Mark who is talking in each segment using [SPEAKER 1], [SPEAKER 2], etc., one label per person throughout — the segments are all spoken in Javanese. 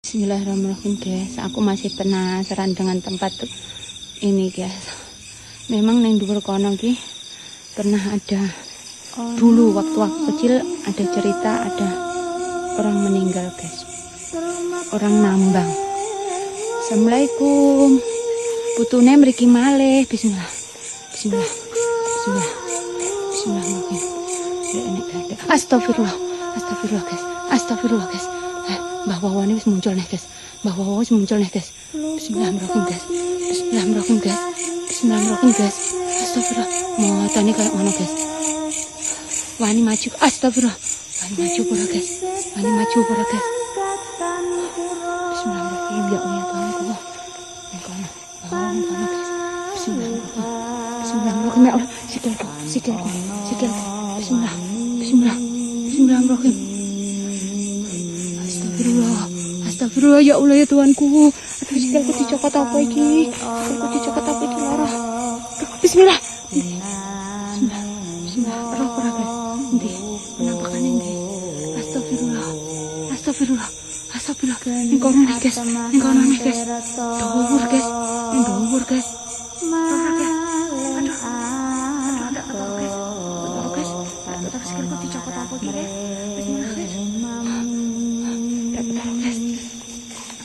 [SPEAKER 1] Bismillahirrahmanirrahim guys, aku masih penasaran dengan tempat ini guys. Memang neng dhuwur kono ki pernah ada dulu waktu aku kecil, ada cerita ada orang meninggal guys, orang nambang. Assalamualaikum, putune mriki malih. Bismillah, bismillah, bismillah, bismillahirrahmanirrahim. Astagfirullah, astagfirullah guys, astagfirullah guys. Mbah Wawan wis muncul nih guys. Mbah Wawan wis muncul nih guys. Bismillahirrahmanirrahim guys. Bismillahirrahmanirrahim guys. Bismillahirrahmanirrahim guys. Astagfirullah. Motane kayak ngono guys. Wani maju. Astagfirullah. Wani maju pura guys. Wani maju pura guys. Bismillahirrahmanirrahim. Ya Allah Tuhanku. Engkono. Engkono guys. Bismillahirrahmanirrahim. Bismillahirrahmanirrahim. Ya Allah. Sikilku. Sikilku. Sikilku. Bismillah. Bismillah. Bismillahirrahmanirrahim. Astagfirullah ya Allah ya Tuhanku. Aduh sikilku dicokot apa iki? Sikilku dicokot apa iki lara? Bismillah. Bismillah. Bismillah. Roh ora guys. Endi? Penampakan endi? Astagfirullah. Astagfirullah. Astagfirullah. Ning kono nih guys. Ning kono nih guys. Dhuwur guys. Ning dhuwur guys. Ora guys. Aduh. Aduh ada ketara guys. Ketara guys. Ketara sikilku dicokot apa iki guys? Bismillah guys.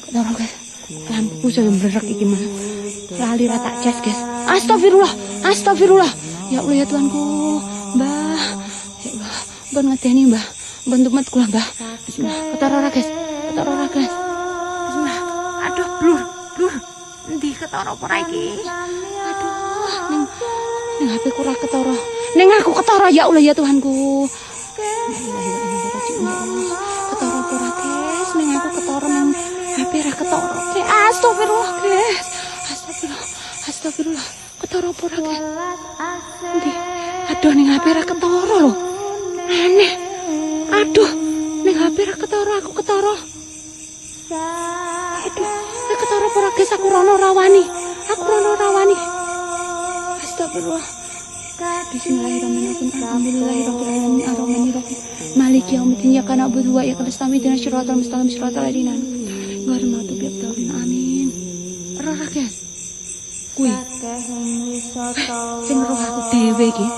[SPEAKER 1] Ketara guys. Lampu saya melerak iki mah. Lali rata cas guys. Astagfirullah. Astagfirullah. Ya Allah ya Tuhanku. Mbah. Ya Allah. Mbah ngeteni mbah. Bantu mat kula mbah. Bismillah. Ketara guys. Ketara guys. Bismillah. Aduh blur. Blur. Endi ketara apa iki? Aduh. Ning HP ku ora ketara. Ning aku ketara ya Allah ya Tuhanku. Ketara ora guys. Ning aku ketara nang HP ra ketara. Astagfirullah guys. Astagfirullah. Astagfirullah. Ketara apa ora guys? Endi? Aduh ning HP ra ketara lho. Aneh. Aduh, ning HP ra ketara, aku ketara. Aduh, nek ketara apa ora guys? Aku rono rawani. Aku rono rawani. Astagfirullah. Bismillahirrahmanirrahim. Alhamdulillahirabbil alamin arrahmanirrahim. Maliki yaumiddin. Iyyaka na'budu wa iyyaka nasta'in. Ihdinas siratal mustaqim. Siratal ladzina ghairil maghdubi alaihim. Amin. Ora guys. Kuwi sing roh aku dhewe iki.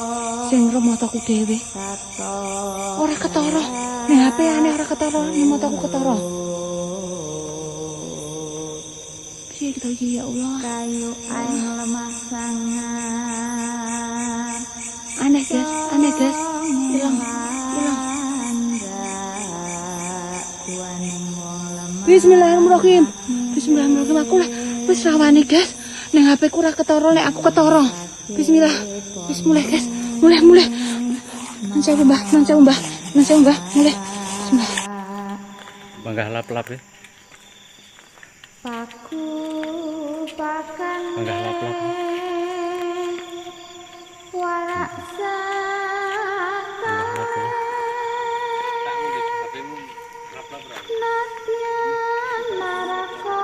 [SPEAKER 1] Sing roh mataku dhewe. Ora ketara. Ning HP ane ora ketara, ning mataku ketara. Piye kita iki ya Allah? Kayu aing lemah sangat. Aneh guys. Hilang. Bismillahirrahmanirrahim. Bismillahirrahmanirrahim. Aku wis rawani guys. Ning HP ku ora ketara, nek aku ketara. Bismillah. Wis mulai guys. Mulai. Nang sewu Mbah. Mulai. Bismillah.
[SPEAKER 2] Banggah lap-lap ya.
[SPEAKER 3] Paku pakan
[SPEAKER 2] Banggah lap-lap.
[SPEAKER 3] warak sakale nadyan narakom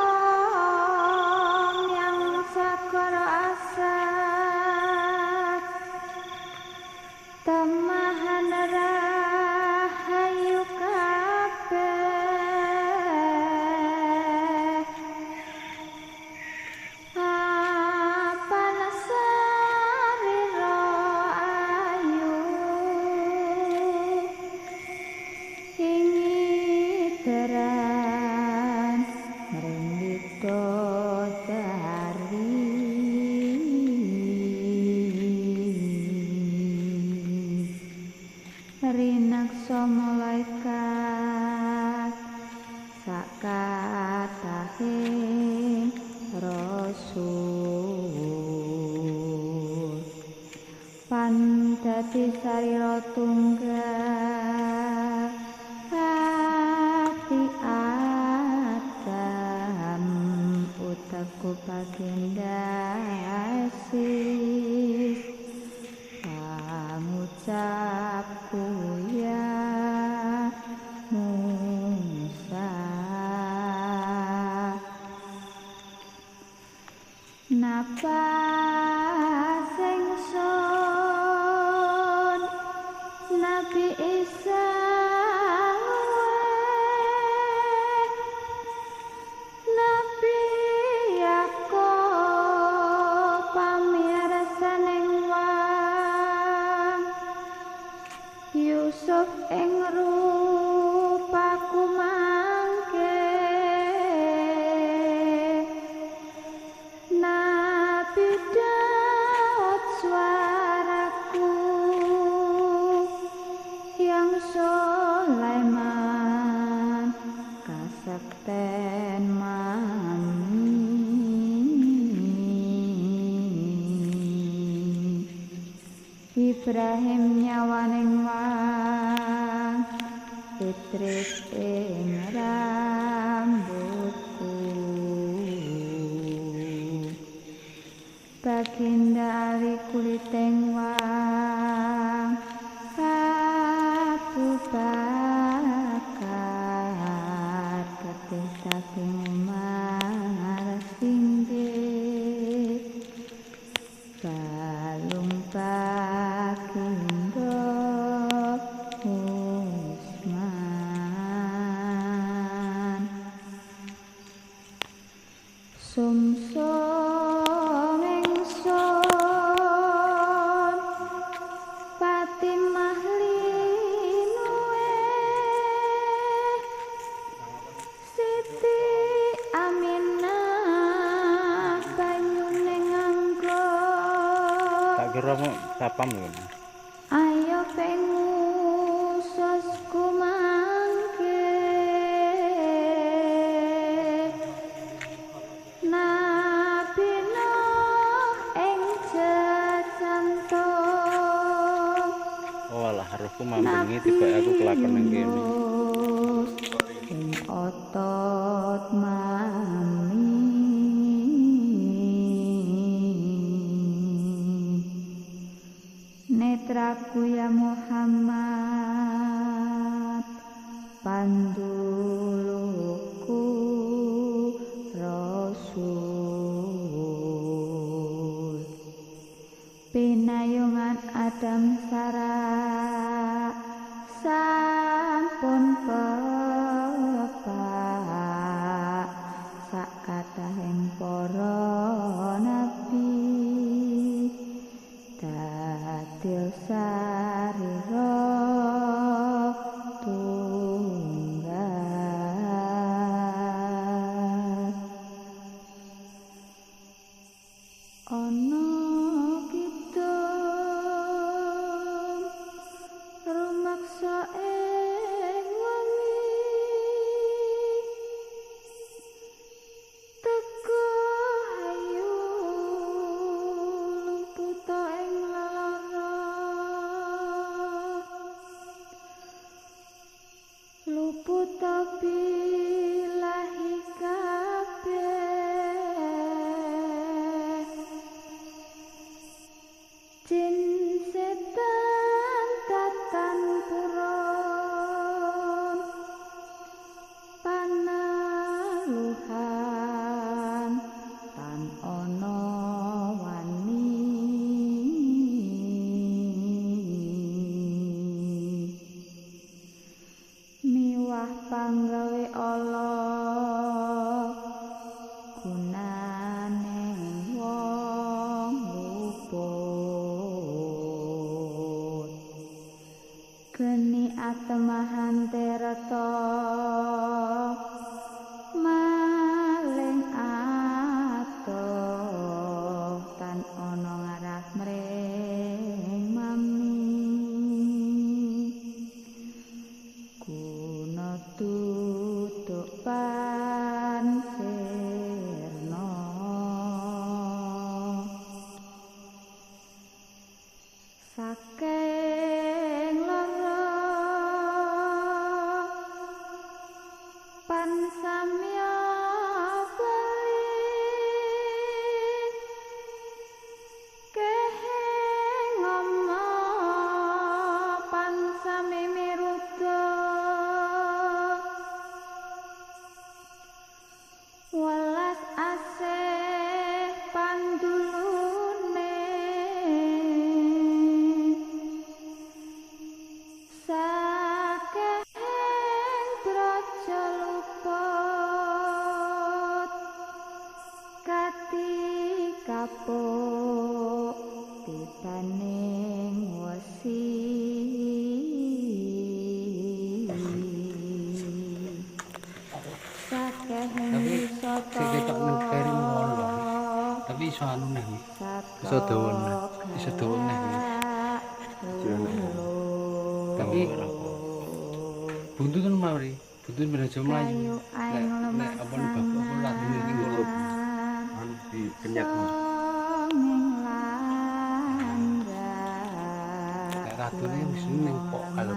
[SPEAKER 3] yang sakar asat tamahan rahayu kabeh panasari ayu ingi teran merindito dari rinakso malaikat sakatahing rasul pandati sarira tunggal ati adam utaku baginda asis pangucapku ya Musa napa singsun Nabi Isa Ibrahim nyawaning wang Fitris ing rambutku Baginda ali kuliting wang Abu Bakar Ketih saking Umar singgih Balung Bagindo Usman Sumsum ingsun Fatimah linuwe Siti Aminah banyune nganggo
[SPEAKER 2] Tak kira mau sapam lho.
[SPEAKER 3] Ayo pengususku mangke Nabi Nuh ing jejantung
[SPEAKER 2] Oh alah rohku mambengi tiba aku kelakon ning kene.
[SPEAKER 3] ing otot mami Netraku ya Muhammad Panduluku Rasul Pinayungan Adam Sara Sampun pepak Sakatahing para nabi Dadil sarira tunggal Ana kidung rumaksa ing wengi teka ayu lumputa ing lara luputa bilahi kabeh jin setan tatan puron panaluhan tan ana wani miwah panggawe Allah gunane wong luput geni atemahan terata maling atoh tan ana ngarah mring mami guna tutuk pansirna saking lara pansamya bali keheng ngama pansami miruda welas asih pandulune sakeheng braja luput kati kapuk tibaning wesi sakeheng wisata
[SPEAKER 4] ketok nang kering ngono. Tapi iso anu neh.
[SPEAKER 2] Iso dawa neh.
[SPEAKER 4] Iso dawa neh. Tapi buntut kan mari. Buntut beraja mlayu. Nek apa nih bapak apa lagi iki ngono. Anu di kenyat. wadone wis ning kok kalau